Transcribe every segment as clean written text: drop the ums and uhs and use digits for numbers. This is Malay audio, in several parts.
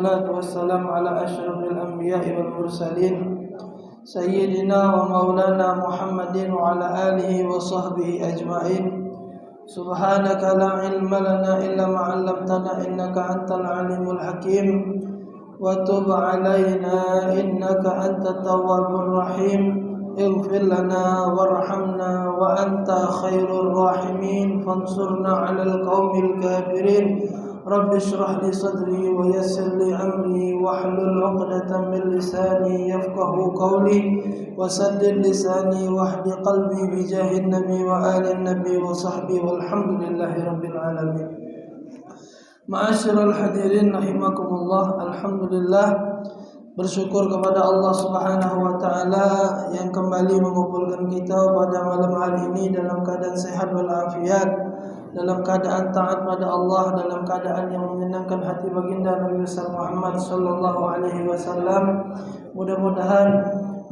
والصلاة والسلام على أشرف الأنبياء والمرسلين سيدنا ومولانا محمد وعلى آله وصحبه أجمعين. سبحانك لا علم لنا إلا ما علمتنا إنك أنت العليم الحكيم وتب علينا إنك أنت التواب الرحيم. اغفر لنا وارحمنا وأنت خير الراحمين فانصرنا على القوم الكافرين. رب اشرح لي صدري ويسر لي أمري واحلل عقدة من لساني يفقه قولي وسدد لساني واهد قلبي بجاه النبي وآل النبي وصحبه والحمد لله رب العالمين. Ma'asyiral hadirin rahimakumullah. Alhamdulillah, bersyukur kepada Allah Subhanahu wa taala yang kembali mengumpulkan kita pada malam hari ini dalam keadaan sehat walafiat, dalam keadaan taat pada Allah, dalam keadaan yang menyenangkan hati baginda Nabi besar Muhammad sallallahu alaihi wasallam. Mudah-mudahan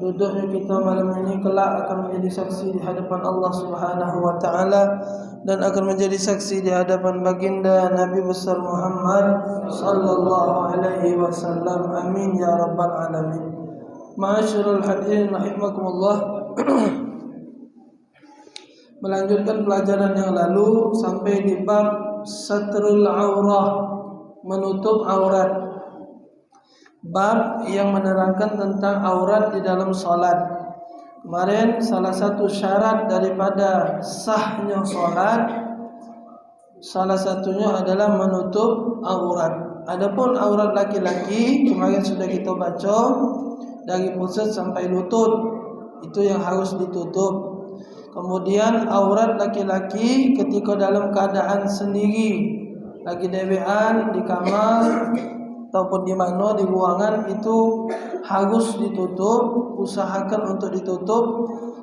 duduknya kita malam ini kelak akan menjadi saksi di hadapan Allah Subhanahu wa taala dan akan menjadi saksi di hadapan baginda Nabi besar Muhammad sallallahu alaihi wasallam. Amin ya rabbal alamin. Ma'asyiral hadirin rahimakumullah. Melanjutkan pelajaran yang lalu sampai di bab satrul aurah, menutup aurat. Bab yang menerangkan tentang aurat di dalam salat. Kemarin salah satu syarat daripada sahnya salat, salah satunya adalah menutup aurat. Adapun aurat laki-laki kemarin sudah kita baca dari pusat sampai lutut, itu yang harus ditutup. Kemudian aurat laki-laki ketika dalam keadaan sendiri, lagi dewean di kamar ataupun di mana di ruangan, itu harus ditutup. Usahakan untuk ditutup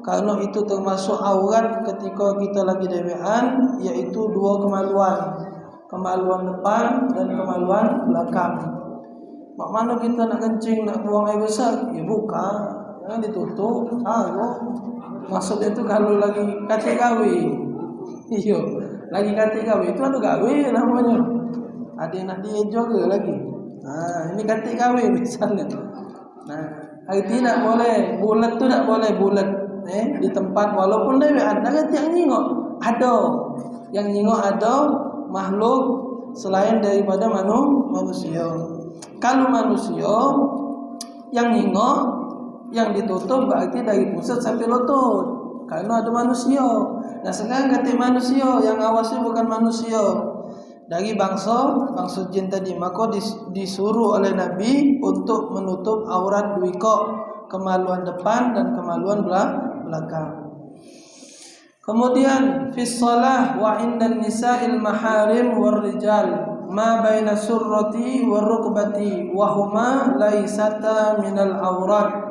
karena itu termasuk aurat ketika kita lagi dewean, yaitu dua kemaluan, kemaluan depan dan kemaluan belakang. Mak mana kita nak kencing, nak buang air besar, ya buka, jangan ditutup. Maksudnya itu kalau lagi kate gawe, iyo, lagi kate gawe itu ada gawe namanya. Ada yang nak dia juga lagi. Nah, ini kate gawe misalnya. Nah, itu tidak boleh bulat, tu tak boleh bulat. Di tempat walaupun dia ada yang nyingok, ada yang nyingok, ada makhluk selain daripada manusia. Kalau manusia yang nyingok, yang ditutup berarti dari pusat sampai lutut, karena ada manusia. Nah sekarang kata manusia, yang awasnya bukan manusia, dari bangsa jin tadi, maka disuruh oleh Nabi untuk menutup aurat duiko, kemaluan depan dan kemaluan belakang. Kemudian fi shalah wa indan nisa'il maharim war rijal ma baina surrati war rukbati wa huma laysata minal aurat.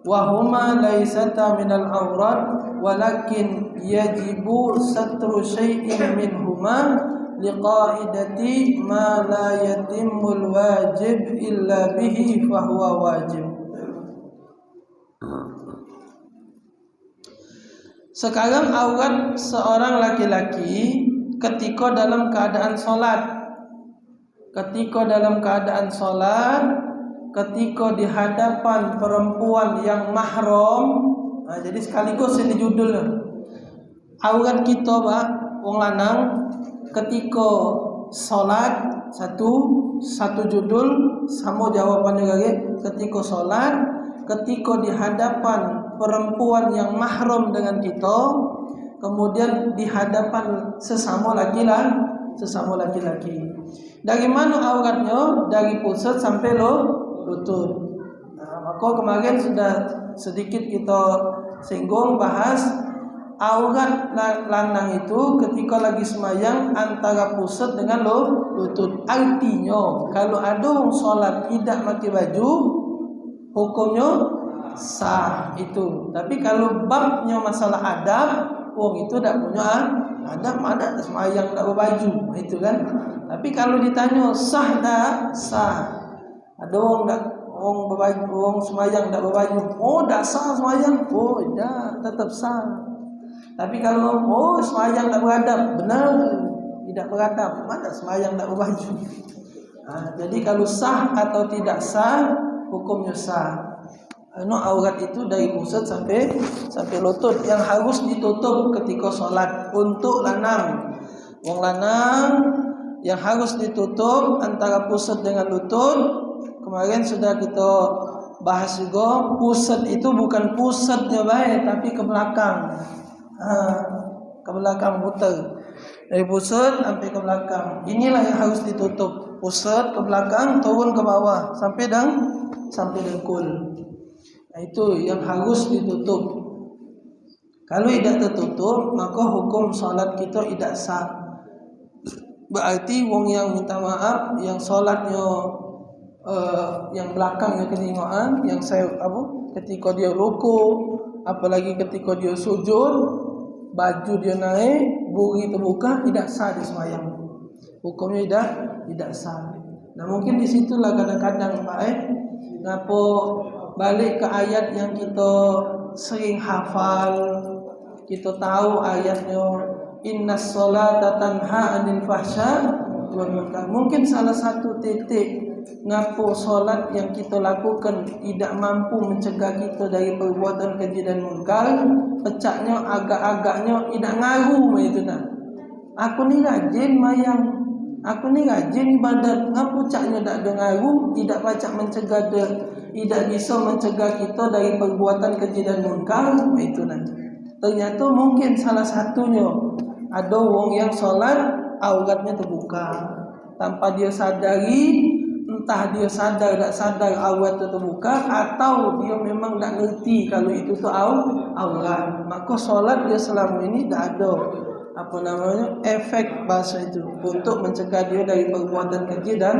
Wahuma laysata minal aurat walakin yajibu satru syai'in minhuma liqaidati ma la yatimmul wajib illa bihi fahuwa wajib. Sekarang aurat seorang laki-laki ketika dalam keadaan solat, ketika di hadapan perempuan yang mahram. Nah, jadi sekaligus ini judulnya. Aurat kita wong lanang ketika salat, satu judul sama jawabannya lagi. Ketika salat, ketika di hadapan perempuan yang mahram dengan kita, kemudian di hadapan sesama laki-laki. Dari mana auratnya? Dari pusat sampai lutut. Nah, maka kemarin sudah sedikit kita singgung bahas aurat lanang itu ketika lagi semayang antara pusat dengan lutut. Artinya kalau ada orang solat tidak pakai baju, hukumnya sah itu. Tapi kalau babnya masalah adab, orang itu tak punya adab, ada semayang tak berbaju, itu kan. Tapi kalau ditanya sah tak? Sah. Ada orang berbaju, orang semayang tak berbaju, oh tak sah semayang, oh tidak, tetap sah. Tapi kalau semayang tak beradab, benar tidak beradab, mana semayang tak berbaju. Jadi kalau sah atau tidak sah, hukumnya sah. Aurat itu dari pusat sampai lutut yang harus ditutup ketika sholat untuk lanang. Wong lanang yang harus ditutup antara pusat dengan lutut. Kemarin sudah kita bahas juga, pusat itu bukan pusatnya baik, tapi ke belakang. Ke belakang putar. Dari pusat sampai ke belakang. Inilah yang harus ditutup. Pusat ke belakang, turun ke bawah sampai dengkul. Itu yang harus ditutup. Kalau tidak tertutup, maka hukum salat kita tidak sah. Berarti wong yang minta maaf, yang salatnya yang belakangnya keningoan, yang ketika dia ruku, apalagi ketika dia sujud, baju dia naik, buri terbuka, tidak sah di sembahyang. Hukumnya tidak sah. Nah, mungkin di situlah kadang-kadang ngapa balik ke ayat yang kita sering hafal, kita tahu ayatnya, innas sholata tanha 'anil fahsya wal munkar. Mungkin salah satu titik ngapo salat yang kita lakukan tidak mampu mencegah kita dari perbuatan keji dan munkar, pecahnya agak-agaknya tidak ngaruh itu nah. Aku ni rajin mayang, aku ni rajin ibadat, ngapo caknya tak ada ngaruh, tidak pacak mencegah tidak bisa mencegah kita dari perbuatan keji dan munkar itu nah. Ternyata mungkin salah satunya ada wong yang salat auratnya terbuka tanpa dia sadari. Entah dia sadar tak sadar aurat itu terbuka, atau dia memang tak ngerti kalau itu tu aurat. Maka solat dia selama ini tak ada efek bahasa itu untuk mencegah dia dari perbuatan keji dan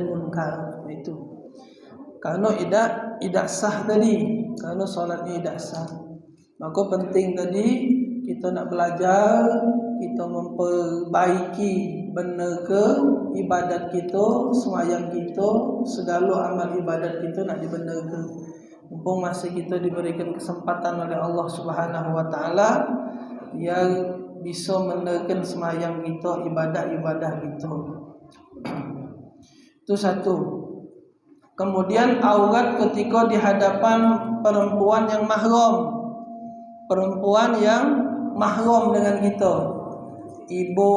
munkar itu. Karena tidak sah tadi, karena solatnya tidak sah. Maka penting tadi kita nak belajar, kita memperbaiki benar ke ibadat kita, sembahyang kita, segala amal ibadat kita nak dibenarkan. Mumpung masih kita diberikan kesempatan oleh Allah Subhanahu wa taala yang bisa membenarkan sembahyang kita, ibadah-ibadah kita. Itu satu. Kemudian aurat ketika di hadapan perempuan yang mahram. Perempuan yang mahram dengan kita. Ibu,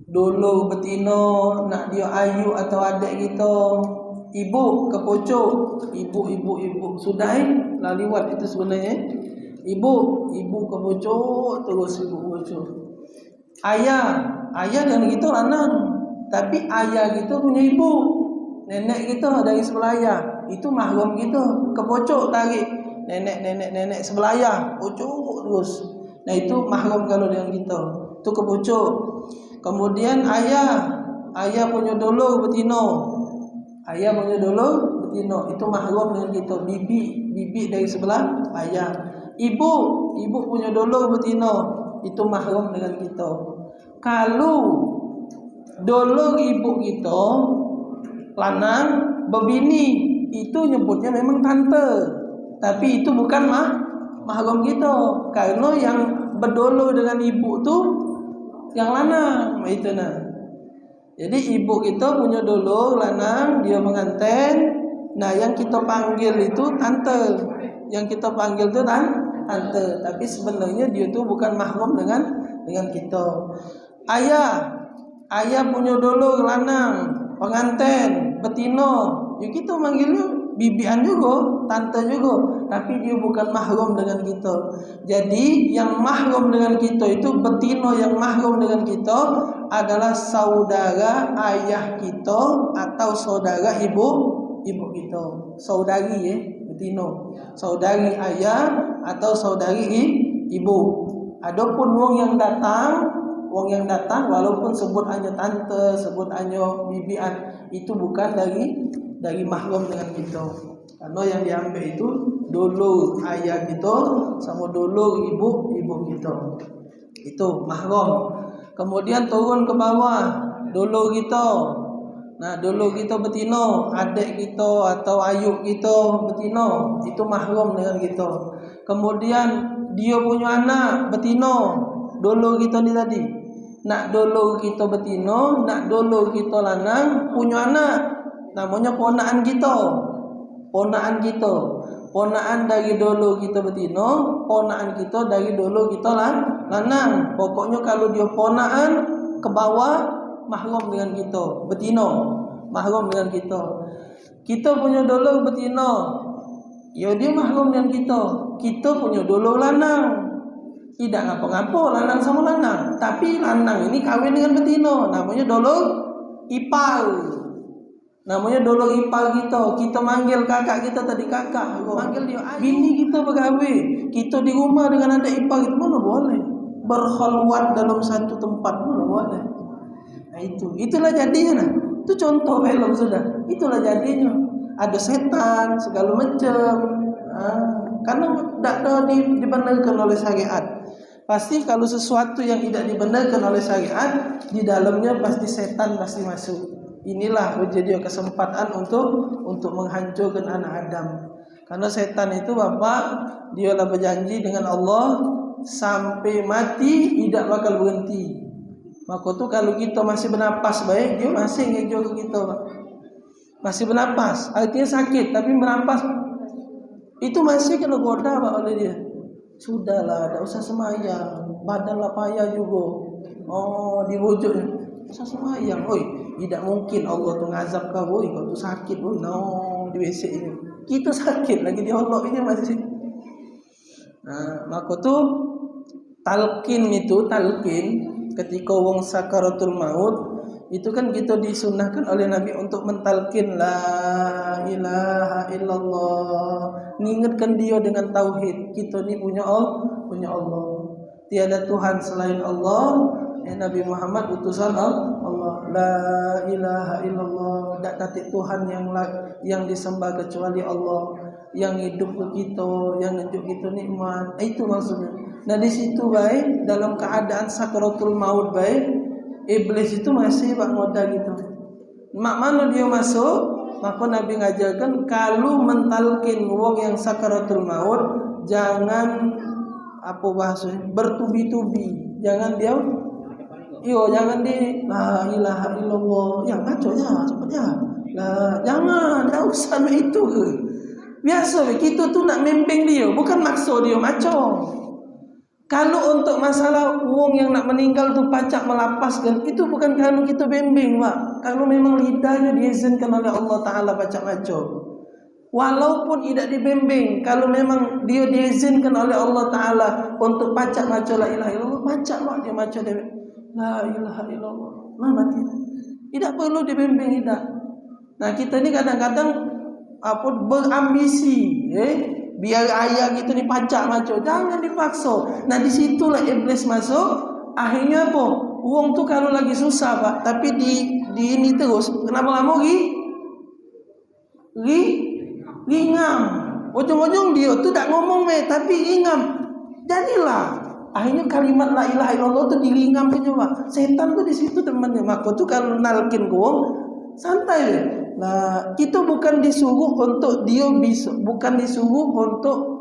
dulu betina, nak dia ayu atau adik kita. Ibu ke pocok, ibu sudah laliwat itu sebenarnya. Ibu ke pocok, terus ibu ke pocok. Ayah dan kita lanang, tapi ayah kita punya ibu, nenek kita dari sebelah ayah, itu mahram kita, ke pocok tarik nenek sebelah ayah, pocok terus. Nah itu mahram kalau dengan kita, itu ke pocok. Kemudian ayah punya dulur betina. Ayah punya dulur betina, itu mahram dengan kita. Bibi dari sebelah ayah. Ibu punya dulur betina, itu mahram dengan kita. Kalau dulur ibu kita lanang berbini, itu nyebutnya memang tante, tapi itu bukan mahram kita. Karena yang berdulur dengan ibu tu yang lanang itu nah. Jadi ibu kita punya dulur lanang, dia menganten. Nah, yang kita panggil itu tante. Yang kita panggil itu tante, tapi sebenarnya dia tu bukan mahram dengan kita. Ayah punya dulur lanang, penganten, betina. Ya kita manggilnya bibian juga, tante juga, tapi dia bukan mahram dengan kita. Jadi yang mahram dengan kita itu betina, yang mahram dengan kita adalah saudara ayah kita atau saudara ibu kita. Saudari betina, saudari ayah atau saudari ibu. Adapun wong yang datang walaupun sebut hanya tante, sebut hanya bibian, itu bukan dari mahram dengan kita. Karena yang diambil itu dulur ayah kita sama dulur ibu kita. Itu mahram. Kemudian turun ke bawah, dulur kita. Nah, dulur kita betina, adik kita atau ayu kita betina, itu mahram dengan kita. Kemudian dia punya anak betina, dulur kita ni tadi. nak dolo kita betino, nak dolo kita lanang punya anak, namanya ponaan kita. Ponaan kita. Ponaan dari dolo kita betino, ponaan kita dari dolo kita lanang. Pokoknya kalau dia ponaan ke bawah mahram dengan kita, betino mahram dengan kita. Kita punya dolo betino, ya dia mahram dengan kita. Kita punya dolo lanang. Tidak ngapa-ngapa lanang sama lanang, tapi lanang ini kawin dengan betino, namanya dolo ipar. Namanya dolo ipar kita. Kita manggil kakak kita tadi kakak, manggil dia bini kita bergawe. Kita di rumah dengan adik ipar itu mana boleh. Berkhulwat dalam satu tempat mana boleh. Nah, itulah jadinya. Nah. Itu contoh film sudah. Itulah jadinya. Ada setan segala macam. Karena tidak dibenarkan oleh syariat. Pasti kalau sesuatu yang tidak dibenarkan oleh syariat, di dalamnya pasti setan pasti masuk. Inilah menjadi kesempatan untuk menghancurkan anak Adam. Karena setan itu Bapak, dialah berjanji dengan Allah sampai mati tidak bakal berhenti. Maka tu kalau kita masih bernapas baik, dia masih ngejar kita, Pak. Masih bernapas, artinya sakit tapi bernapas itu masih kena goda Pak oleh dia. Sudahlah, tak usah semayang, badanlah payah juga. Oh, dibujuknya, usah semayang. Oi, tidak mungkin Allah tu ngazab kau, oi, kau tu sakit, oi, no, di WC ini. Kita sakit lagi di Allah ini masih. Nah, maka tu talqin ketika wong sakaratul maut itu kan kita disunahkan oleh Nabi untuk mentalkin la ilaha illallah, mengingatkan dia dengan tauhid. Kita ni punya Allah, tiada Tuhan selain Allah. Nabi Muhammad utusan Allah. La ilaha illallah, tak ada Tuhan yang disembah kecuali Allah, yang hidup kita, yang hidup kita nikmat. Itu maksudnya. Nah di situ baik dalam keadaan sakaratul maut baik, iblis itu masih Pak ngoda gitu. Mak mana dia masuk? Maka Nabi ngajarkan kalau mentalkin wong yang sakaratul maut, jangan apa bahasanya bertubi-tubi. Jangan dia jangan di la ilaha illallah. Ya ngaco ya, cepat ya. Lah jangan, enggak usah itu ke. Biasa kita tuh nak mempeng dia, bukan maksud dia maco. Kalau untuk masalah wong yang nak meninggal tu pacak melapaskan, itu bukan kalau kita bimbing, Pak. Kalau memang lidahnya diizinkan oleh Allah Ta'ala pacak maco, walaupun tidak dibimbing, kalau memang dia diizinkan oleh Allah Ta'ala untuk pacak maco la ilaha illallah, pacak Pak dia maco dia la ilaha illallah, mati. Tidak perlu dibimbing, tidak. Nah kita ni kadang-kadang berambisi, biar ayah gitu nih pacak maco, jangan dipaksa. Nah disitulah iblis masuk. Akhirnya apa? Uang tuh kalau lagi susah Pak, tapi di ini terus, kenapa lama ngam. Ujung-ujung dia tuh tak ngomong tapi ngam. Jadilah akhirnya kalimat la ilaha illallah tuh dilingam aja Pak. Setan tuh di situ temannya. Maka tuh kalau nalkin uang santai. Nah, kita bukan disuruh untuk dia bisa, bukan disuruh untuk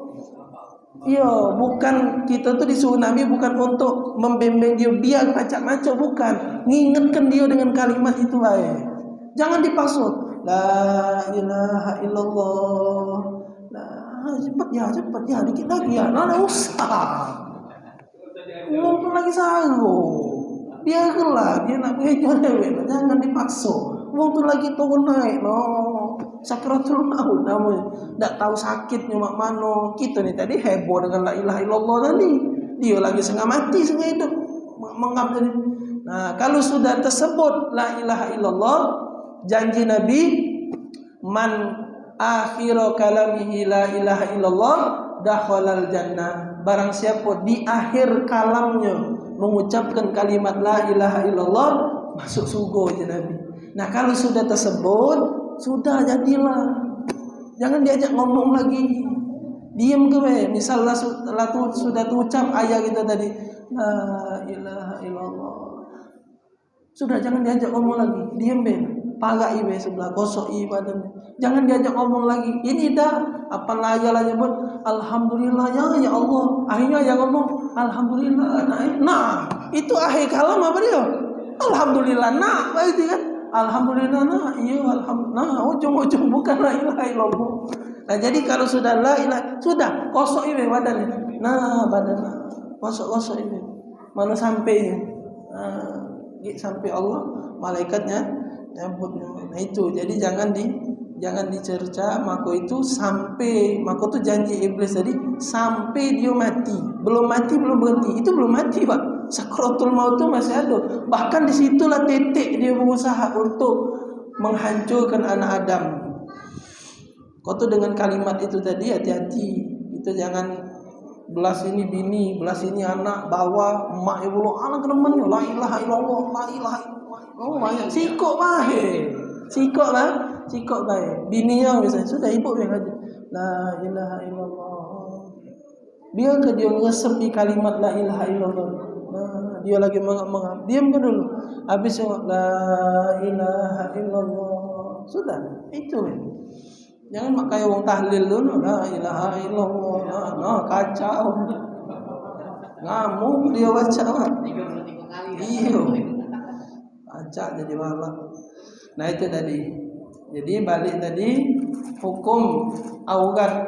bukan kita tuh disuruh Nabi bukan untuk membimbing dia biar pacak maco, bukan. Ngingetkan dia dengan kalimat itu baik. Jangan dipaksa. La ilaha illallah. Nah, cepat ya, dikit lagi ya. Nah, usah. Uang tuh lagi saru. Biarlah dia nak ngejar dewe, jangan dipaksa. Wong tu lagi turun naik, sakaratul maut namanya. Tak tahu sakitnya mak mano. Kita ni tadi heboh dengan la ilaha illallah tadi. Dia lagi setengah mati, setengah hidup. Mengap tadi. Nah, kalau sudah tersebut la ilaha illallah, janji Nabi, man akhiru kalamihi la ilaha illallah dakhalal jannah. Barang siapa di akhir kalamnya mengucapkan kalimat la ilaha illallah, masuk surga aja Nabi. Nah kalau sudah tersebut, sudah jadilah. Jangan diajak ngomong lagi. Diam ke be. Misalnya sudah ucap ayat kita tadi, la ilaha illallah. Sudah jangan diajak ngomong lagi. Diam be. Pagai be sebelah kosok badan. Jangan diajak ngomong lagi. Ini dah apa lagi lah nyebut alhamdulillah ya Allah. Akhirnya yang ngomong alhamdulillah nah itu akhir kalam apa dia? Alhamdulillah nah itu kan alhamdulillah nah iya alhamdulillah nah ujung-ujung bukan la ilaha illallah. Nah jadi kalau sudah la ilaha sudah kosok ini badan nah badan kosok ini mana sampai sampai Allah malaikatnya nyambutnya. Nah itu jadi jangan dicerca mako itu sampai mako itu janji iblis tadi sampai dia mati belum berhenti itu belum mati Pak. Sakratul maut itu masih ada. Bahkan disitulah titik dia berusaha untuk menghancurkan anak Adam. Kau tuh dengan kalimat itu tadi hati-hati. Itu jangan belas ini bini, belas ini anak, bawa emak ibu lo anak temennya la ilaha illallah, la ilaha illallah. Oh banyak sikok bae. Bininya misalnya sudah ibu yang aja. La ilaha illallah. Biar ke dia ngesepi kalimat la ilaha illallah. Nah, dia lagi mengap. Diam kan dulu. Habis la ilaha illallah. Sudah, itu. Jangan pakai wong tahlil dulu la ilaha illallah. Nah, kacau. Ngamuk dia baca. Iya. Baca jadi malam. Nah, itu tadi. Jadi balik tadi hukum aurat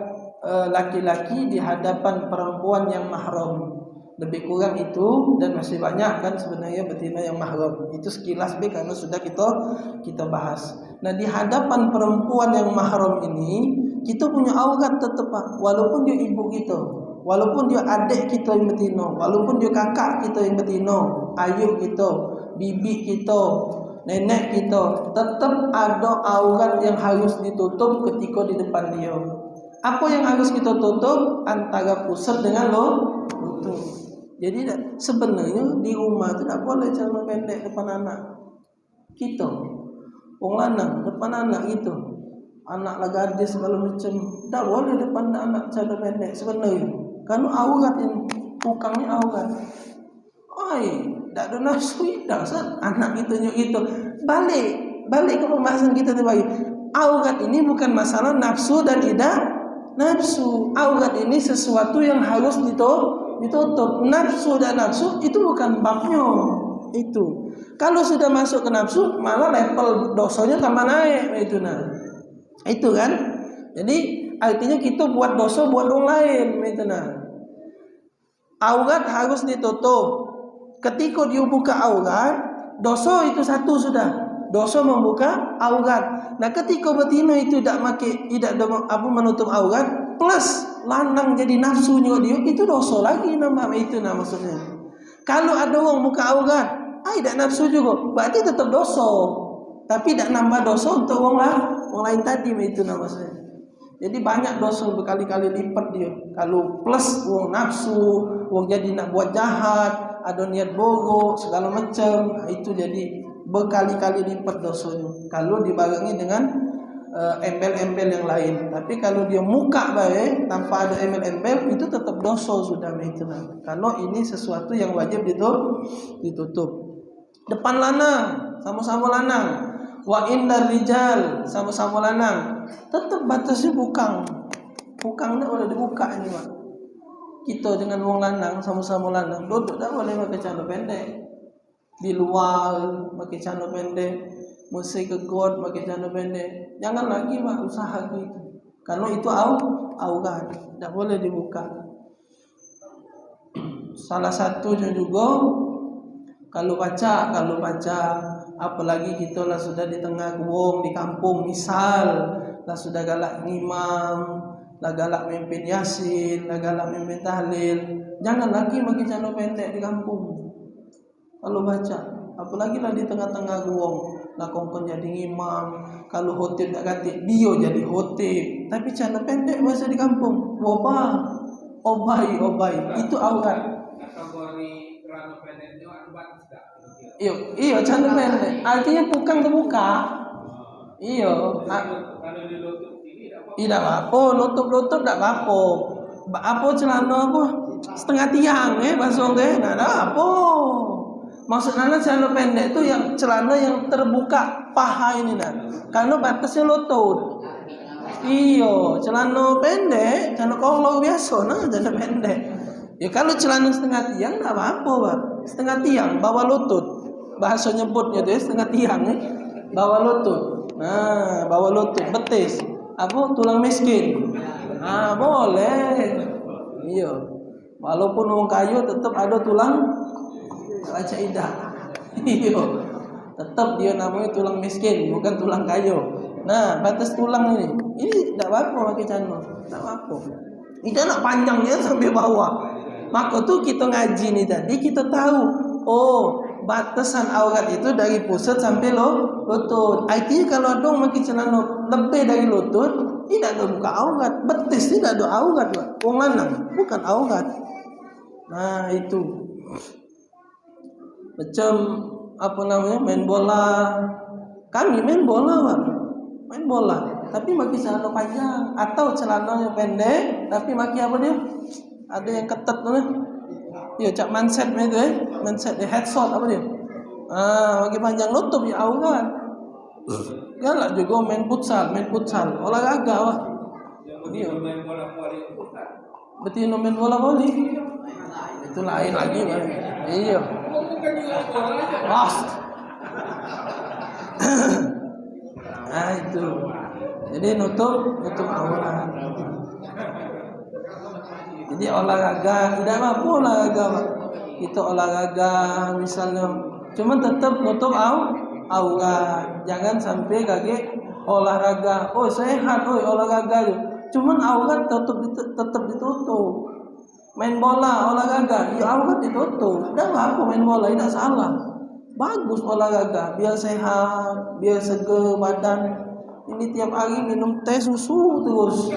laki-laki di hadapan perempuan yang mahram. Lebih kurang itu dan masih banyak kan sebenarnya betina yang mahram. Itu sekilas karena sudah kita bahas. Nah, di hadapan perempuan yang mahram ini kita punya aurat tetap Pak. Walaupun dia ibu kita, walaupun dia adik kita yang betina, walaupun dia kakak kita yang betina, ayah kita, bibi kita, nenek kita, tetap ada aurat yang harus ditutup ketika di depan dia. Apa yang harus kita tutup? Antara pusat dengan lutut. Jadi sebenarnya di rumah itu tidak boleh celana pendek depan anak kita. Wong lanang depan anak itu, anak lah gadis segala macam, tidak boleh depan anak celana pendek sebenarnya. Karena aurat yang tukangnya aurat. Oi, tidak ada nafsu dasar anak itu. Balik ke pembahasan kita tadi. Aurat ini bukan masalah nafsu dan tidak nafsu. Aurat ini sesuatu yang harus ditutup. Nafsu dan nafsu itu bukan babnya. Itu kalau sudah masuk ke nafsu malah level dosanya tambah naik itu itu kan. Jadi artinya kita buat dosa buat orang lain itu aurat harus ditutup. Ketika dia buka aurat, dosa itu satu sudah. Dosa membuka aurat. Nah, ketika betina itu tidak menutup aurat plus lanang jadi nafsu juga dia, itu dosa lagi itu maksudnya. Kalau ada orang buka aurat, tidak nafsu juga, berarti tetap dosa. Tapi tidak nambah dosa untuk orang lain tadi itu maksudnya. Jadi banyak dosa berkali-kali lipat dia. Kalau plus orang nafsu, orang jadi nak buat jahat, ada niat buruk segala macam, itu jadi berkali-kali lipat dosanya. Kalau dibarengi dengan embel-embel yang lain. Tapi kalau dia muka baik tanpa ada embel-embel itu tetap dosa sudah itu. Kalau ini sesuatu yang wajib ditutup. Depan lanang sama-sama lanang. Wa indar rijal sama-sama lanang. Tetap batasnya bukang. Bukangnya udah dibuka ini Pak. Kita dengan wong lanang sama-sama lanang duduk tak boleh pakai celana pendek. Di luar pakai celana pendek. Mesti ke god pakai celana pendek. Jangan lagi Pak usaha gitu. Karena itu aurat, tidak boleh dibuka. Salah satunya juga kalau baca apalagi kita lah sudah di tengah wong di kampung misal lah sudah galak ngimam, lah galak mimpin yasin, lah galak mimpin tahlil, jangan lagi pakai celana pendek di kampung. Kalau baca, apalagi lah di tengah-tengah wong. Lah kongkon jadi imam, kalau khotib tak ganti dia jadi khotib, tapi celana pendek masa di kampung, obai itu aurat. Kategori celana pendek itu aurat tidak? Iya celana pendek, artinya bukang terbuka. Iya. Kalau dilutup ini tidak apa, nutup tidak apa. Apa celana apa setengah tiang basong nah apa. Maksudnya celana pendek itu yang celana yang terbuka paha ini karena batasnya lutut. Iya, celana pendek, celana kolor biasa celana pendek. Ya kalau celana setengah tiang enggak apa-apa, Pak. Setengah tiang bawah lutut. Bahasa nyebutnya itu setengah tiang bawah lutut. Nah, bawah lutut betis. Apa tulang miskin. Ah, boleh. Iya. Walaupun orang kayu tetap ada tulang raja indah. Iya. Tetap dia namanya tulang miskin, bukan tulang kayu. Nah, batas tulang ini. Ini tidak apa-apa pakai cano. Tidak apa-apa. Ini nak panjangnya sampai bawah. Maka tuh kita ngaji nih tadi kita tahu. Oh, batasan aurat itu dari pusat sampai lutut. Artinya kalau dong pakai celana lebih dari lutut, tidak ada buka aurat. Betis tidak ada aurat, Pak. Wong lanang bukan aurat. Nah, itu. Macam apa namanya? Main bola. Kami main bola, Pak. Main bola, tapi pakai celana panjang atau celananya pendek tapi pakai apa dia? Ada yang ketat tuh. Ya, cak manset itu manset headshot apa dia? Pakai panjang lutut ya aurat. Galak juga main futsal, olahraga, Pak. Iya. Betul main bola voli. Itu lain lagi, Pak. Iya. Lost. Nah, itu. Jadi nutup aurat. Jadi olahraga tidak apa olahraga, Pak. Kita olahraga misalnya, cuma tetap nutup aurat. Jangan sampai kaget olahraga. Oh, sehat, olahraga. Cuman aurat tetap ditutup. Main bola, olahraga, ya aurat ditutup. Tidak apa main bola, tidak salah. Bagus olahraga, biar sehat, biar seger badan. Ini tiap hari minum teh susu terus.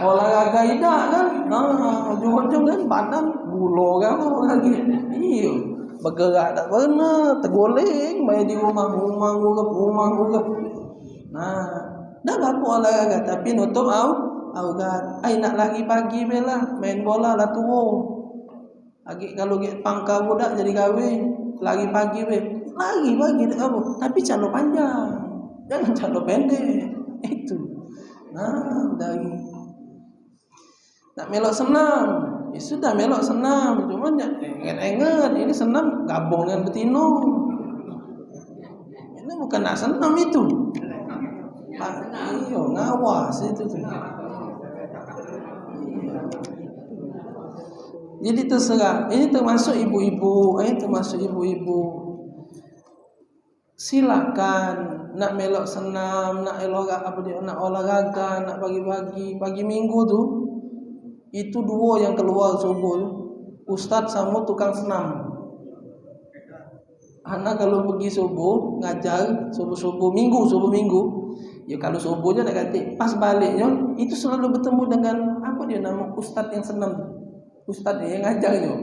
Olahraga tidak kan? Nah, ujung-ujung kan badan gulo kan lagi. Iya, bergerak tak benar, tergoleng, main di rumah ngurep. Nah, dah apa olahraga tapi nutup aurat. Nak lagi pagi bela main bola lah tuh. Lagi kalau pangkal budak jadi kawin. Lagi pagi lagi tak apa. Tapi calo panjang, jangan calo pendek. Itu. Nah, dari nak melok senam, ya sudah melok senam. Cuman ya ingat ini senam gabung dengan betino. Ini bukan nak senam itu. Iya, ngawas itu tuh. Jadi terserah. Ini termasuk ibu-ibu. Silakan nak melok senam, nak olahraga, nak pagi minggu tuh. Itu dua yang keluar subuh. Ustadz sama tukang senam. Anak kalau pergi subuh ngajar subuh minggu. Ya kalau subuhnya nak kata pas baliknya itu selalu bertemu dengan apa dia nama ustadz yang senam. Ustadz yang ngajarnya.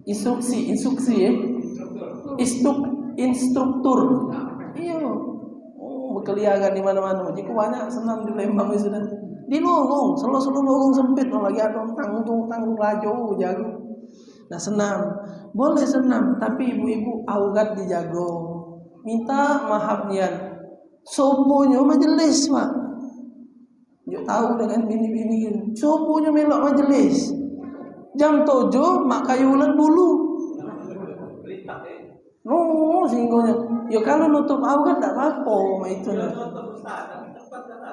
Instruksi ya. Instruktur. Iya. Oh, berkeliaran di mana-mana. Jadi banyak senam di Lembang ya sudah. Di lorong, selalu lorong sempit lagi ada tanggung laju jago. Nah, senam. Boleh senam, tapi ibu-ibu aurat dijago. Minta maaf nian. Subuhnya majelis, Pak. Yuk tahu dengan bini-bini gitu. Subuhnya melok majelis. Jam 7 mak kayulan dulu. Singgonya. Ya kalau nutup aurat tak apa, itu.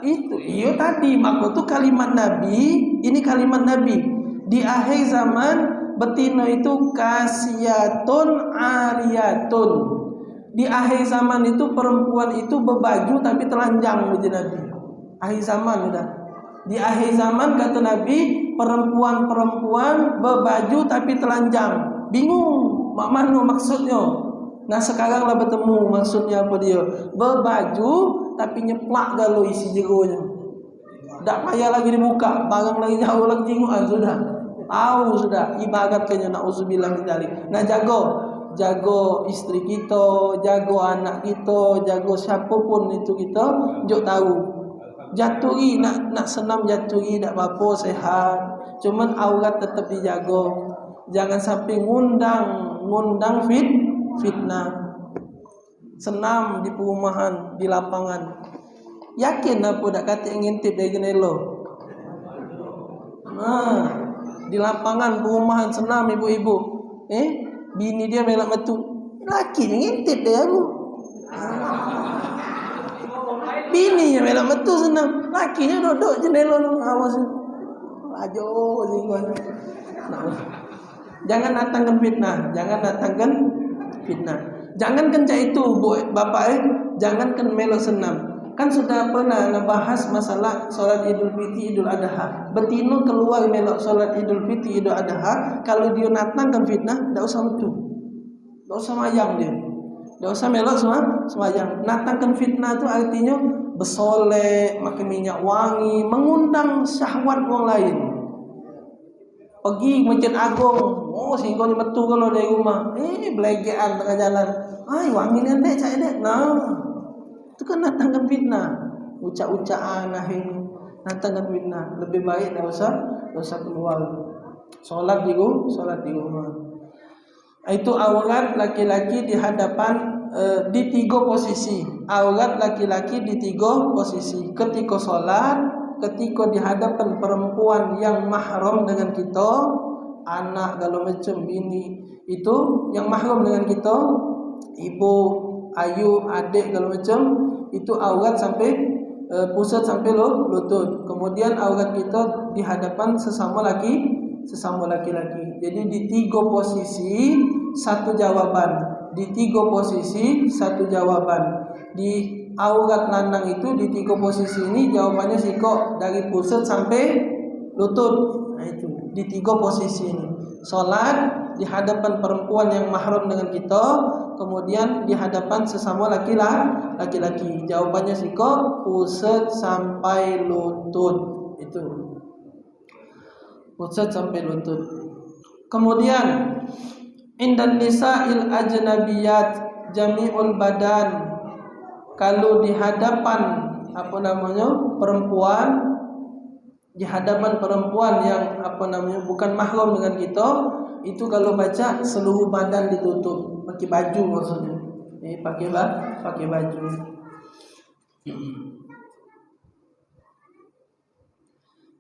Itu. Iya tadi maka itu kalimat Nabi, ini kalimat Nabi. Di akhir zaman betina itu kasiyatun ariyatun. Di akhir zaman itu perempuan itu berbaju tapi telanjang begitu Nabi. Akhir zaman sudah. Di akhir zaman kata Nabi perempuan berbaju tapi telanjang. Bingung mak mana maksudnya. Nah sekarang lah bertemu maksudnya apa dia. Berbaju tapi nyeplak galau isi jeronya. Tak payah lagi dibuka, barang lagi jauh lagi jinguan sudah. Tahu sudah ibaratnya na'udzubillah min dzalik. Nah jago istri kita, jago anak kita, jago siapapun itu kita jok tahu. Jatui nak senam jatui tak apa-apa sehat. Cuman aurat tetap dijaga. Jangan sampai ngundang fitnah. Senam di perumahan, di lapangan. Yakin apa dak kata ngintip dari jendela. Nah, di lapangan perumahan senam ibu-ibu. Bini dia melak metu. Laki ni ngintip dia bu. Bininya melak metu senam. Lakinya duduk jendela awas. Ajo singgon. Jangan datangkan fitnah, Jangankan cak itu, bu, bapak jangankan melok senam. Kan sudah pernah ngebahas masalah solat Idul Fitri, Idul Adha. Betino keluar melok solat Idul Fitri, Idul Adha, kalau dia natangkan fitnah, tidak usah metu, tidak usah mayang dia, tidak usah melok semayang. Natangkan fitnah itu artinya bersolek, makan minyak wangi, mengundang syahwat orang lain. Pergi Masjid Agung, sehingga ni metu kalau dari rumah, belegean tengah jalan, wangi ni dek cak dek, itu kan datangkan fitnah, ucap-ucapan datangkan fitnah. Lebih baik dah usah keluar, solat di rumah. Itu aurat laki-laki di hadapan di 3 posisi. Aurat laki-laki di 3 posisi. Ketika solat, ketika di hadapan perempuan yang mahram dengan kita, anak kalau macam bini, itu yang mahram dengan kita, ibu, ayu, adik kalau macam, itu aurat sampai pusat sampai lutut. Kemudian aurat kita di hadapan sesama laki-laki. Jadi di 3 posisi satu jawaban. Di 3 posisi satu jawaban. Di aurat lanang itu di 3 posisi ini jawabannya siko dari pusat sampai lutut. Nah itu di 3 posisi ini. Salat di hadapan perempuan yang mahram dengan kita, kemudian di hadapan sesama laki-laki. Jawabannya siko pusat sampai lutut. Itu. Pusat sampai lutut. Kemudian indan nisa'il ajnabiyat jami'ul badan. Kalau di hadapan perempuan, di hadapan perempuan yang bukan mahram dengan kita, itu kalau baca seluruh badan ditutup, pakai baju maksudnya. Pakai baju.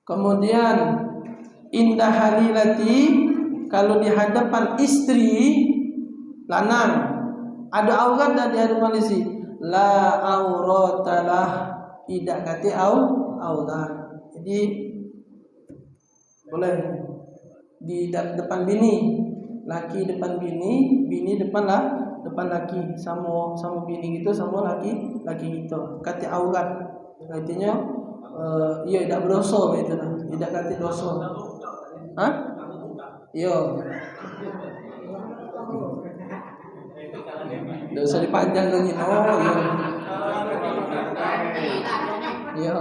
Kemudian indah halilati, kalau di hadapan istri lanang, ada aurat dan di hadapan istri, la auratalah, tidak kata aurat. Jadi boleh di depan bini, laki depan bini, bini depan laki, sama bini gitu, sama laki gitu. Kata aurat artinya ia tidak berdosa gitu lah, tidak kata dosa. Yo. Tidak usah dipanjang lagi. Iya.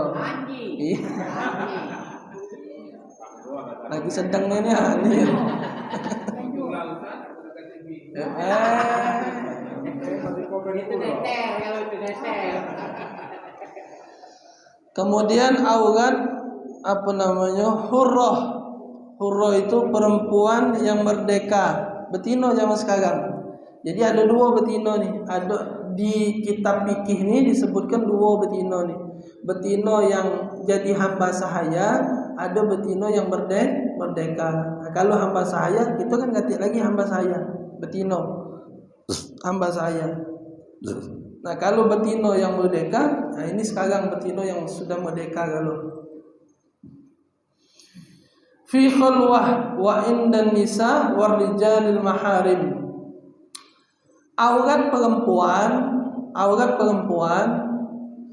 Lagi sedang ini aneh. Kemudian aurat hurrah. Hurrah itu perempuan yang merdeka, betina zaman sekarang. Jadi ada 2 betina nih. Ada di kitab fikih ini disebutkan 2 betina nih. Betina yang jadi hamba sahaya, ada betina yang merdeka. Nah, kalau hamba sahaya, kita kan ganti lagi hamba sahaya, betina hamba sahaya. Nah, kalau betina yang merdeka, nah ini sekarang betina yang sudah merdeka kalau. Fi khulwah wa indan nisa war rijalil maharim. Aurat perempuan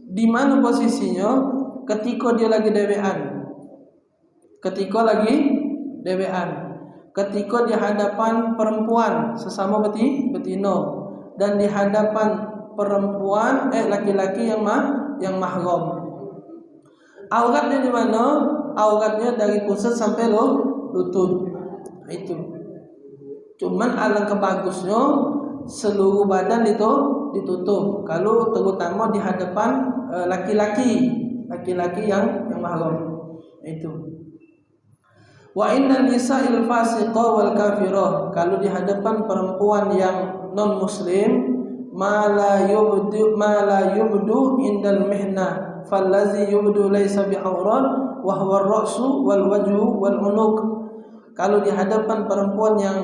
di mana posisinya? Ketika dia lagi dewean. Ketika di hadapan perempuan sesama betina, dan di hadapan perempuan laki-laki yang mahram. Auratnya di mana? Auratnya dari pusat sampai lutut. Itu. Cuman alangkah bagusnya seluruh badan itu ditutup. Kalau terutama di hadapan laki-laki yang mahram. Itu. Wa inna nisa'il fasiqah wal kafirah. Kalau di hadapan perempuan yang non muslim, ma la yubdu indal mihna, fallazi yubdu laysa bi'aurat wa huwa ar-ra'su wal wajhu wal unuq. Kalau di hadapan perempuan yang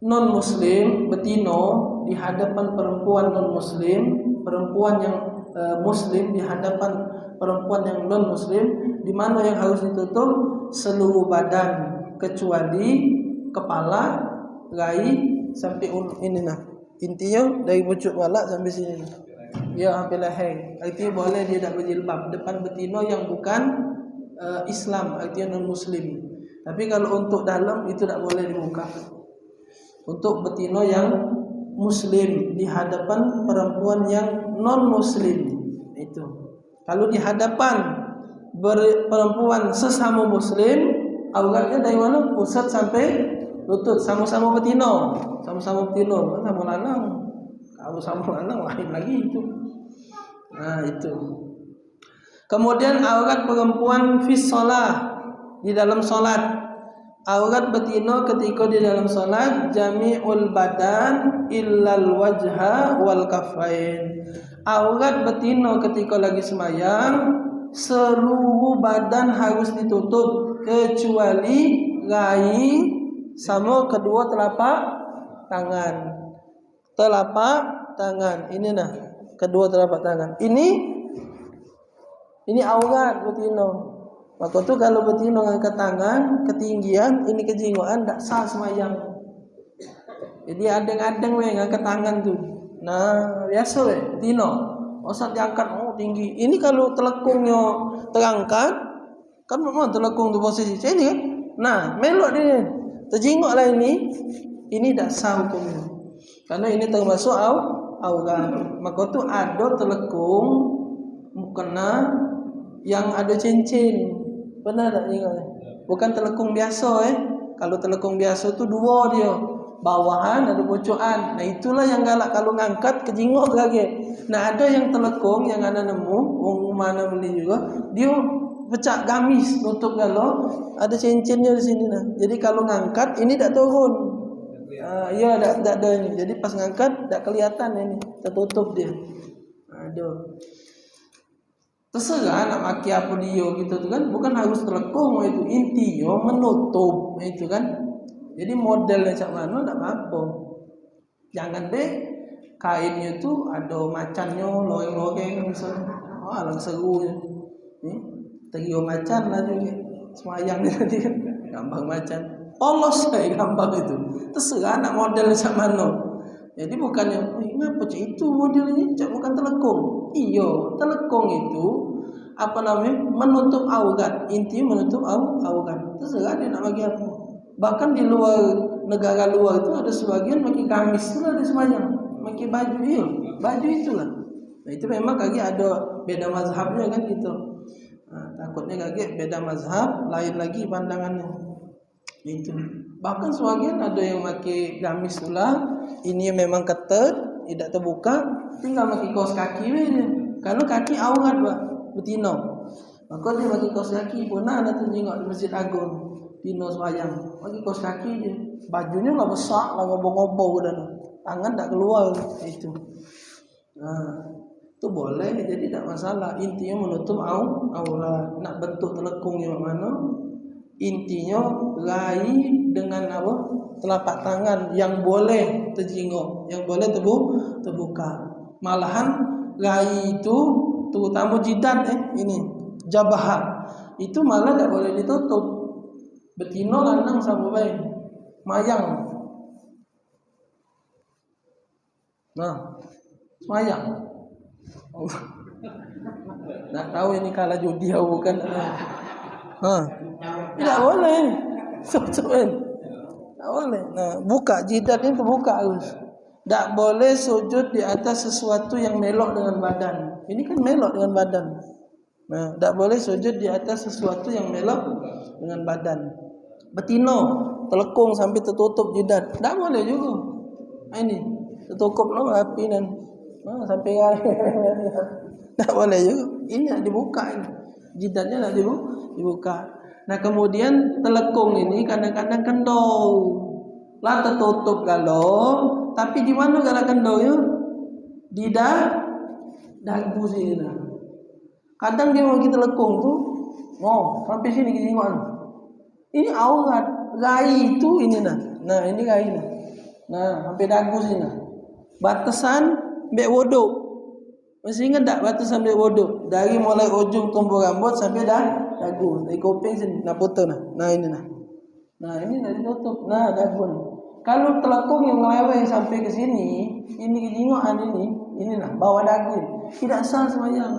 non muslim, betino di hadapan perempuan non muslim, perempuan yang muslim di hadapan perempuan yang non muslim, di mana yang harus ditutup? Seluruh badan kecuali kepala, rai sampai ini nah. Intinya dari pucuk kepala sampai sini. Ya sampai leher. Artinya boleh dia tak berjilbab depan betino yang bukan Islam, artinya non muslim. Tapi kalau untuk dalam itu tak boleh dibuka. Untuk betino yang muslim di hadapan perempuan yang non muslim itu. Kalau di hadapan perempuan sesama muslim, auratnya dari mana? Pusat sampai lutut, sama-sama betino, sama-sama lanang. Kalau sama lanang lain lagi itu. Nah itu. Kemudian aurat perempuan fi shalah, di dalam solat. Aurat betino ketika di dalam solat jami'ul badan illal wajha wal kafain. Aurat betino ketika lagi semayang seluruh badan harus ditutup kecuali rai sama kedua telapak tangan. Telapak tangan ini nah, kedua telapak tangan. Ini aurat betino. Maka tu kalau betino angkat tangan ketinggian ini kejingoan tak sah semayang. Jadi adeng-adeng we angkat tangan tu. Nah, biasa we betino. Osat diangkat tinggi. Ini kalau telekungnya terangkat kan memang telekung tu posisi sini kan. Nah, melok dia. Terjingoklah ini tak sah hukumnya. Karena ini termasuk aurat. Maka tu ada telekung mukena yang ada cincin. Benar tak ingat? Bukan telekung biasa Kalau telekung biasa tu dua dia. Bawahan ada pocokan. Nah itulah yang galak kalau ngangkat kejingok lagi. Nah ada yang telekung yang ana nemu, wong mana beli juga, dia pecah gamis nutup kalau ada cincinnya di sini nah. Jadi kalau ngangkat ini tak turun. Iya tak ada ini. Jadi pas ngangkat tak kelihatan ini, tertutup dia. Aduh. Terserah nak maki apa dia gitu tu kan, bukan harus telekung itu, intinya menutup itu kan. Jadi modelnya macam mana tak apa. Jangan deh kainnya tu ada macannya, loreng-loreng misalnya. Alang seru je. Ni terio macan lah juga. Semayang ni tadi kan gambar macan. Polos saya gambar itu. Terserah nak model macam mana. Jadi bukannya kenapa cak itu modelnya cak bukan telekung. Iya, telekung itu apa namanya? Menutup aurat. Inti menutup aurat. Terserah dia nak bagi apa. Bahkan di luar negara luar itu ada sebagian pakai gamis tu lah dia semayang. Pakai baju dia. Baju itulah. Nah, itu memang kaki ada beda mazhabnya kan gitu. Takutnya kaki beda mazhab, lain lagi pandangannya. Itu. Bahkan sebagian ada yang pakai gamis pula, ini memang ketat, tidak terbuka, tinggal pakai kaos kaki aja. Kalau kaki aurat bah, betina. Maka dia pakai kaos kaki pun ada tengok di Masjid Agung, dino sembahyang, pakai kaos kaki je. Bajunya lah besar, lah ngobo-ngobo dan tangan tak keluar itu. Nah, itu boleh, jadi tak masalah. Intinya menutup aurat. Nak bentuk telekung yang mana? Intinya rai dengan apa? Telapak tangan yang boleh terjingok, yang boleh terbuka. Malahan rai itu terutama jidat ini jabah itu malah tak boleh ditutup. Betino lanang sama baik mayang. Nah, mayang. Tak tahu ini kalah judi atau bukan. Tidak boleh. Soal. Tak boleh. Nah, buka jidatnya terbuka harus. Tak boleh sujud di atas sesuatu yang melok dengan badan. Ini kan melok dengan badan. Nah, tak boleh sujud di atas sesuatu yang melok dengan badan. Betino, telekung sampai tertutup jidat. Tak boleh juga. Ini tertutup api dan sampai tak boleh juga. Ini nak dibuka ini. Jidatnya nak dibuka. Nah kemudian telekung ini kadang-kadang kendor. Lah tertutup galau, tapi di mana galau kendornya? Di dagu sini. Kadang dia mau kita telekung tu, sampai sini kita tengok. Ini aurat. rai itu ini nah. Nah, ini rai nah. Nah, sampai dagu sini nah. Batasan mbek wuduk. Masih ingat tak batasan mbek wuduk? Dari mulai ujung tumbuh rambut sampai dagu. Dari kuping sini nak foto nah. Nah, ini nah. Nah, ini dah ditutup. Nah, dagu nih. Kalau telekung yang meleweh sampai ke sini, ini jingokan ini nah bawah dagu. Tidak sah sembahyang.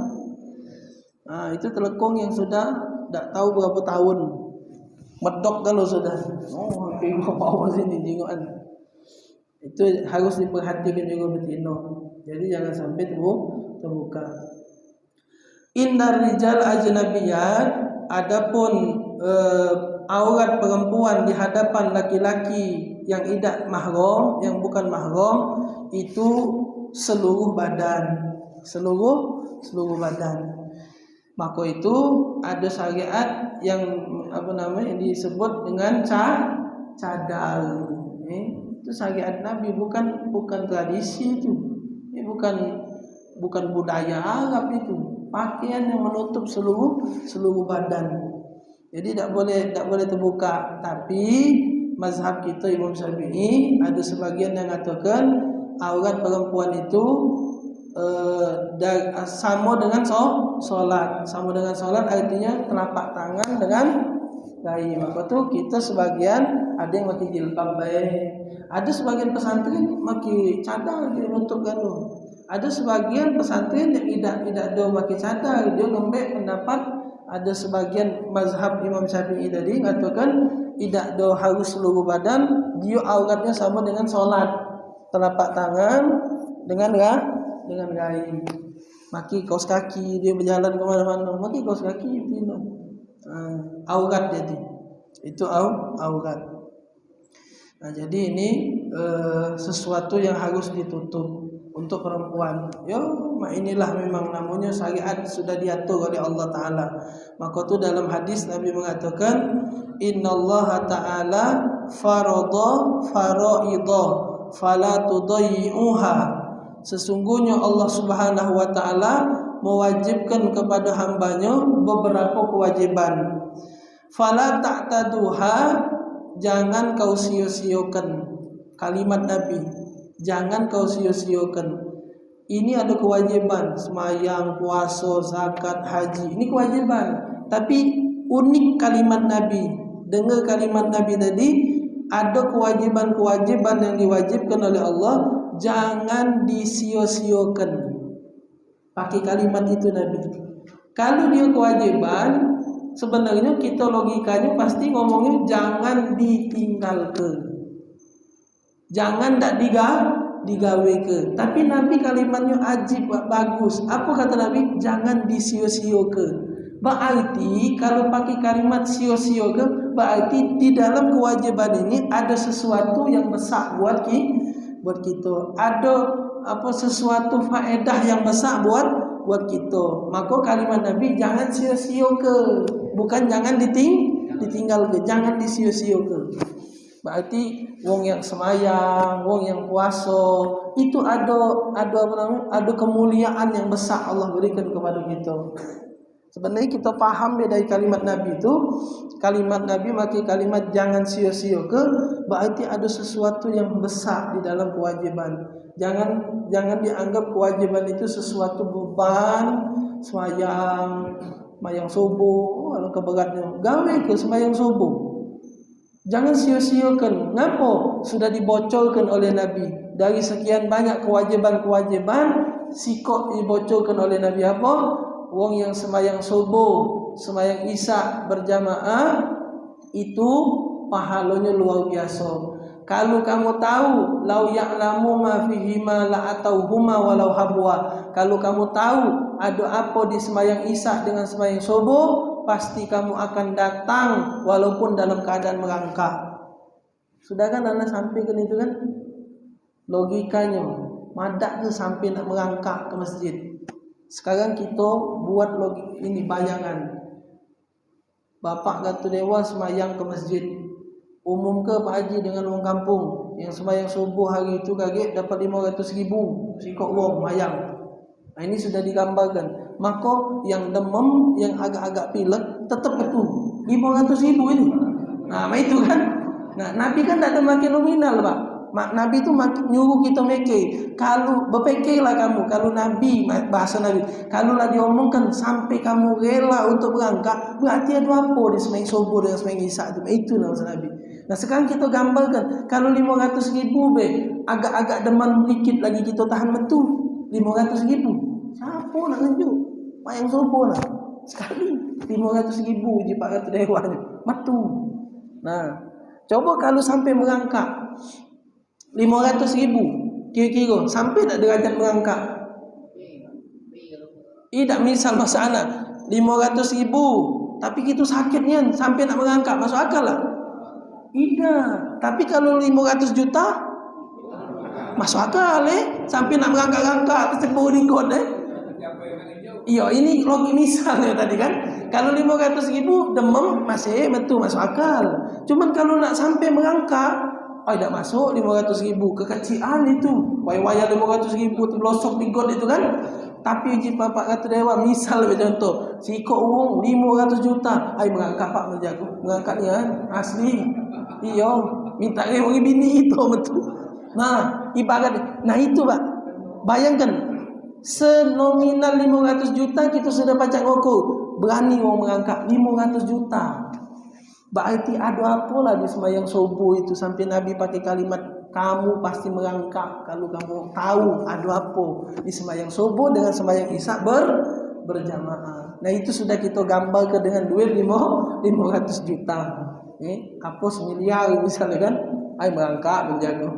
Nah, itu telekung yang sudah tak tahu berapa tahun. Medok kalau sudah. Oh, hampir bawah sini jingokan. Itu harus diperhatikan juga betina. Jadi jangan sampai terbuka. Indar rijal ajnabiyat, adapun aurat perempuan di hadapan laki-laki yang tidak mahram, yang bukan mahram, itu seluruh badan. Seluruh badan. Maka itu ada syariat yang yang disebut dengan cadar. Itu syariat Nabi, bukan tradisi itu. Ini bukan budaya Arab itu. Pakaian yang menutup seluruh badan. Jadi tak boleh terbuka. Tapi mazhab kita Imam Syafi'i ada sebagian yang mengatakan aurat perempuan itu sama dengan solat. Sama dengan solat artinya telapak tangan dengan dahi. Maka tu kita sebagian ada yang pakai jilbab baik. Ada sebagian pesantren pakai cadar dia nutup ganu. Ada sebagian pesantren yang tidak do pakai cadar, dia lembek pendapat. Ada sebagian mazhab Imam Syafi'i tadi mengatakan tidak do harus seluruh badan, dia auratnya sama dengan solat. Telapak tangan dengan dahi. Maki kaos kaki, dia berjalan ke mana-mana, maki kaos kaki itu aurat jadi. Itu aurat. Nah, jadi ini sesuatu yang harus ditutup untuk perempuan. Inilah memang namanya syariat sudah diatur oleh Allah Ta'ala. Maka itu dalam hadis Nabi mengatakan innallaha ta'ala farada faraidah fala tudayyi'uha. Sesungguhnya Allah Subhanahu wa Ta'ala mewajibkan kepada hambanya beberapa kewajiban. Fala ta'taduha, jangan kau sia-siakan. Kalimat Nabi, jangan kau sia-siakan. Ini ada kewajiban, sembahyang, puasa, zakat, haji. Ini kewajiban. Tapi unik kalimat Nabi. Dengar kalimat Nabi tadi, ada kewajiban-kewajiban yang diwajibkan oleh Allah, jangan disia-siakan. Pakai kalimat itu Nabi. Kalau dia kewajiban, sebenarnya kita logikanya pasti ngomongnya jangan ditinggalkan. Jangan tak digawe ke. Tapi Nabi kalimatnya ajib, bagus. Apa kata Nabi? Jangan disio-sioke. Berarti kalau pakai kalimat sio-sioke, berarti di dalam kewajiban ini ada sesuatu yang besar buat kita. Ada sesuatu faedah yang besar buat kita. Maka kalimat Nabi jangan sio-sioke. Bukan jangan ditinggal ke, jangan disio-sioke. Berarti wong yang semayang, wong yang puasa itu ada kemuliaan yang besar Allah berikan kepada kita. Sebenarnya kita paham dari kalimat Nabi itu, kalimat Nabi pakai kalimat jangan sia-siakan, berarti ada sesuatu yang besar di dalam kewajiban. Jangan dianggap kewajiban itu sesuatu beban, sembahyang subuh, kalau keberatnya gawe ke sembahyang subuh. Jangan sia-siakan. Kenapa? Sudah dibocorkan oleh Nabi. Dari sekian banyak kewajiban-kewajiban, sikok dibocorkan oleh Nabi apa? Wong yang sembahyang subuh, sembahyang isya berjamaah, itu pahalanya luar biasa. Kalau kamu tahu, lau ya'lamu ma fihima la atauhuma walau habwa. Kalau kamu tahu ada apa di sembahyang isya dengan sembahyang subuh, pasti kamu akan datang walaupun dalam keadaan merangkak. Sudah kan anda sampaikan itu kan? Logikanya, madak tu sampai nak merangkak ke masjid. Sekarang kita buat ini bayangan. Bapak kata dewa semayang ke masjid. Umum ke Pak Haji dengan orang kampung yang sembahyang subuh hari itu kaget dapat 500,000 sikok wong mayang. Nah, ini sudah digambarkan. Maka yang demam, yang agak-agak pilek tetap itu 500,000 ini. Nah, itu kan Nah, Nabi kan tak ada makin nominal, Pak. Nabi itu nyuruh kita meke. Kalau berpikirlah kamu, kalau Nabi, bahasa Nabi, kalau lah diomongkan sampai kamu rela untuk berangkat, berarti ada apa di sembahyang subuh dengan sembahyang isya itu bahasa Nabi. Nah, sekarang kita gambarkan kalau 500.000 agak-agak deman dikit lagi kita tahan betul 500.000. Siapa nak nunjuk? Sembahyang subuh lah. Sekali 500.000 je Pak kata dewan. Betul. Nah, coba kalau sampai merangkak 500.000, kira-kira sampai tak derajat merangkak? Tidak, misal masalah 500.000, tapi kita sakitnya sampai nak merangkak, masuk akal lah? Tidak. Tapi kalau 500 juta, masuk akal sampai nak merangkak-rangkak tercebur di god Iya, ini logik misalnya tadi kan. Kalau 500.000 demam masih betul masuk akal. Cuman kalau nak sampai merangkak, tidak masuk 500.000, kekecilan itu. Waya-waya 500.000 terblosok di got itu kan. Tapi uji bapak kata dewa, misal contoh, si kok uang 500 juta, mengangkat Pak menjaga, mengangkatnya asli. Iya, minta wangi bini itu betul. Nah, ibarat, nah itu Pak, bayangkan senominal 500 juta kita sudah baca ngoko, berani orang mengangkat 500 juta. Berarti ada apa lah di sembahyang subuh itu sampai Nabi pakai kalimat kamu pasti merangkak kalau kamu tahu ada apa di sembahyang subuh dengan sembahyang isya berjamaah. Nah itu sudah kita gambarkan dengan duit 500 juta. Apa semiliar misalnya kan, merangkak menjaga.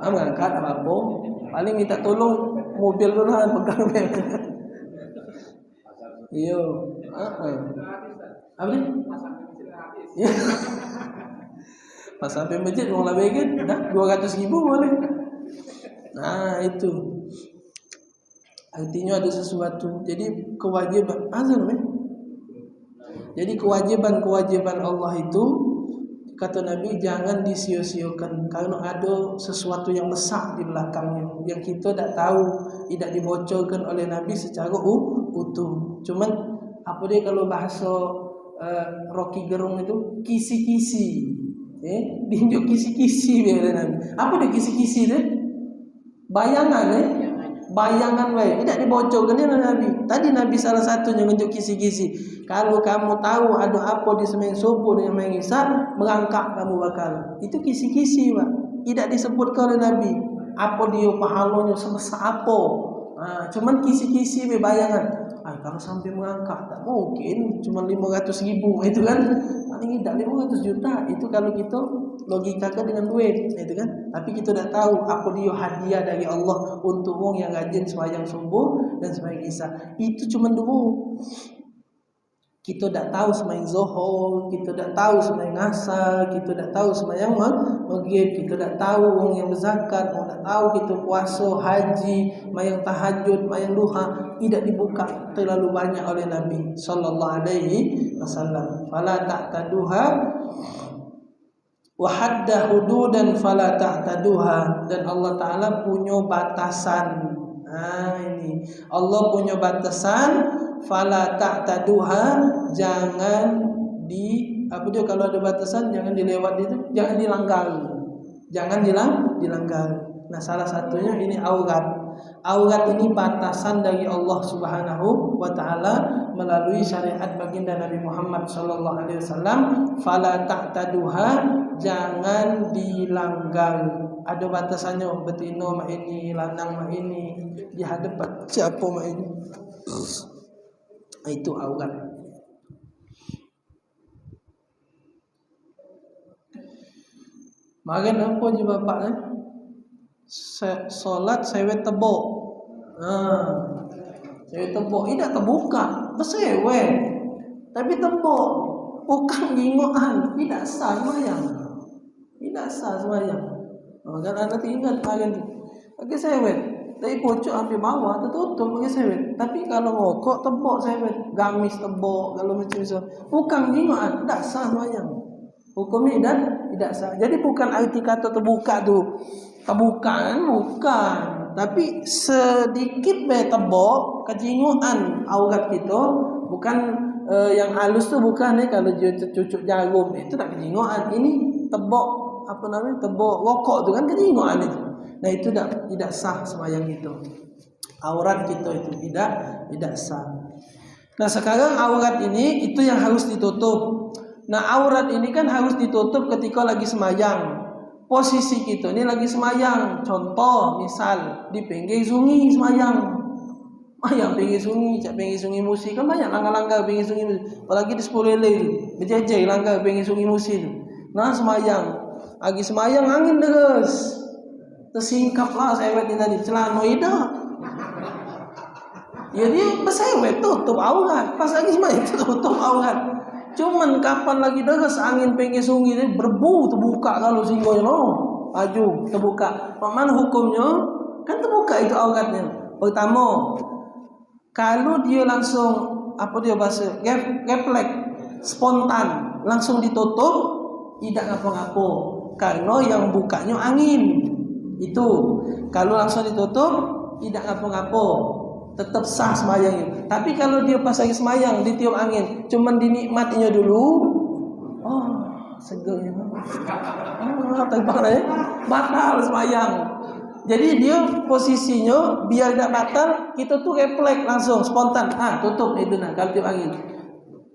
Merangkak apa? Paling minta tolong mobil dulu lah pegang. Iya. Apa ni? Ya. Pas sampai masjid mau lebih kan, dah 200.000 boleh. Nah itu, artinya ada sesuatu. Jadi kewajiban, azan Jadi kewajiban Allah itu kata Nabi jangan disia-siakan karena ada sesuatu yang besar di belakangnya yang kita tak tahu, tidak dibocorkan oleh Nabi secara utuh. Cuman apa dia kalau bahasa Rocky Gerung itu kisi-kisi, diunjuk kisi-kisi biar Nabi. Apa dia kisi-kisi deh? Bayangan bayangan tidak dibocorkan oleh Nabi. Tadi Nabi salah satunya nunjuk kisi-kisi. Kalau kamu tahu ada apa di sembahyang subuh dengan sembahyang isya, merangkak kamu bakal. Itu kisi-kisi Pak. Tidak disebutkan oleh Nabi. Apa dia pahalanya sebesar apa? Cuman kisi-kisi bayangan. Kalau sampai merangkak tak mungkin cuma 500.000 itu kan paling tidak 500 juta itu kalau kita logikakan dengan duit itu kan. Tapi kita tidak tahu apa dia hadiah dari Allah untuk orang yang rajin sembahyang subuh dan sembahyang isya. Itu cuma dulu. Kita tidak tahu sembahyang zuhur, kita tidak tahu sembahyang asar, kita tidak tahu sembahyang maghrib, kita tidak tahu orang yang berzakat, kita tidak tahu kita puasa, haji, sembahyang tahajud, sembahyang duha, tidak dibuka terlalu banyak oleh Nabi sallallahu alaihi wasallam. Fala ta'taduha wa hadda hududan fala ta'taduha, dan Allah taala punya batasan. Ini Allah punya batasan, fala ta'taduha, jangan apa dia kalau ada batasan jangan dilewati itu, jangan dilanggar. Jangan dilanggar. Nah, salah satunya ini aurat. Aurat ini batasan dari Allah Subhanahu wa taala melalui syariat baginda Nabi Muhammad sallallahu alaihi wasallam. Fala ta'taduha, jangan dilanggar. Ada batasannya, betina mak ini, lanang mak ini, di hadapan siapa mak ini. Itu aurat. Makan apa je bapak solat sewet tebok. Sewet tebok tidak terbuka, bersewet. Tapi tebok bukan gingoan, tidak sah sembahyang. Tidak sah sembahyang. Makan anak ingat makan tu. Pakai sewet. Dari pojok sampai bawah tertutup pakai sewet. Tapi kalau ngokok tebok sewet, gamis tebok kalau macam itu. Bukan gingoan, tidak sah sembahyang. Hukumnya tidak sah. Jadi bukan arti kata terbuka tu terbuka bukan, tapi sedikit tebok kejinguan aurat kita, bukan yang halus tu bukan kalau cucuk jarum itu tak kejinguan. Ini tebok tebok rokok tu kan tengok itu. Nah itu tidak sah sembahyang itu. Aurat kita itu tidak sah. Nah sekarang aurat ini itu yang harus ditutup. Nah aurat ini kan harus ditutup ketika lagi sembahyang. Posisi kita ini lagi sembahyang. Contoh misal di pinggir sungai sembahyang. Yang pinggir sungai, cak pinggir sungai Musi kan banyak langgar-langgar pinggir sungai Musi. Apalagi di Sepulele itu, berjejer langgar pinggir sungai Musi itu. Nah sembahyang, lagi sembahyang angin deras, tersingkaplah sewet ini tadi celana ida. Ya dia bersewet tutup aurat, pas lagi sembahyang tutup aurat. Cuman kapan lagi deras angin pinggir sungai ini berbu terbuka kalau singgahnya maju terbuka. Mana hukumnya? Kan terbuka itu auratnya. Pertama, kalau dia langsung bahasa geplek spontan langsung ditutup tidak ngapa-ngapa karena yang bukanya angin itu. Kalau langsung ditutup tidak ngapa-ngapa tetap sah sembahyang. Tapi kalau dia pas lagi sembahyang ditiup angin cuman dinikmatinya dulu, segernya terbang batal sembahyang. Jadi dia posisinya biar tidak batal, kita tuh refleks langsung spontan. Tutup itu kalau tiup angin.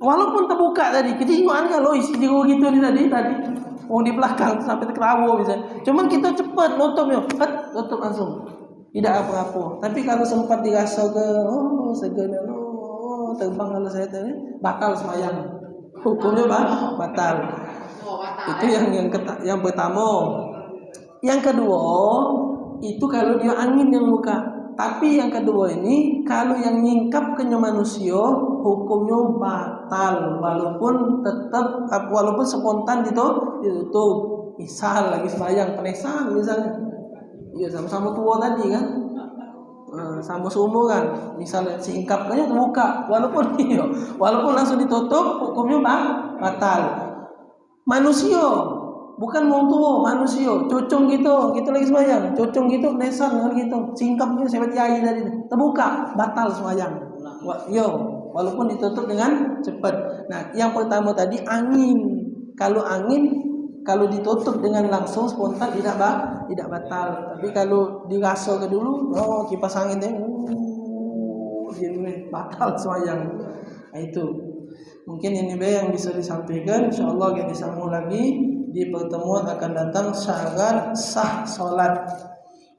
Walaupun terbuka tadi, kita ingat kalau isi jiru gitu ni tadi. Di belakang sampai terkerawu bisa. Cuman kita cepat nutupnya, tutup langsung. Tidak apa-apa. Tapi kalau sempat dirasa ke segernya terbang kalau saya tadi, batal sembahyang. Hukumnya batal. Itu yang pertama. Yang kedua, itu kalau dia angin yang buka. Tapi yang kedua ini kalau yang nyingkap ke manusia hukumnya batal walaupun spontan ditutup. Misal lagi sembahyang penesan misalnya. Iya sama-sama tua tadi kan. Sama seumur kan. Misalnya singkapnya terbuka walaupun langsung ditutup hukumnya batal. Manusia bukan mau tua, manusia, cocong gitu, kita lagi sembahyang, cocong gitu, nesan kan gitu, singkapnya sebet yai tadi, terbuka, batal sembahyang. Walaupun ditutup dengan cepat. Nah, yang pertama tadi angin. Kalau ditutup dengan langsung spontan tidak batal. Tapi kalau dirasa ke dulu, kipas angin batal sembahyang. Nah, itu. Mungkin ini yang bisa disampaikan. Insyaallah kita disambung lagi di pertemuan akan datang syarat sah salat.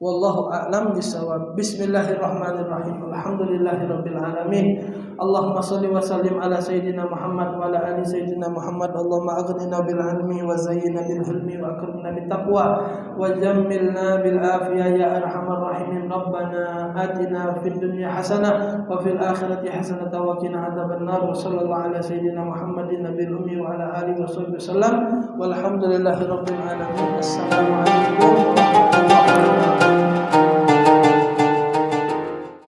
Wallahu a'lam bishawab. Bismillahirrahmanirrahim. Alhamdulillahirabbil alamin. Allahumma shalli wa sallim ala sayyidina Muhammad wa ala ali sayyidina Muhammad. Allahumma aghnina bil ilmi wa zayyina bil hilmi wa akrimna bit taqwa wa jammilna bil afiyah ya arhamar rahimin. Rabbana atina fid dunya hasanah wa fil akhirati hasanah wa qina adzabannar. Wa sallallahu ala sayyidina Muhammadin nabiyil ummi wa ala alihi wa sahbihi wasallam. Walhamdulillahirabbil alamin. Assalamu alaikum.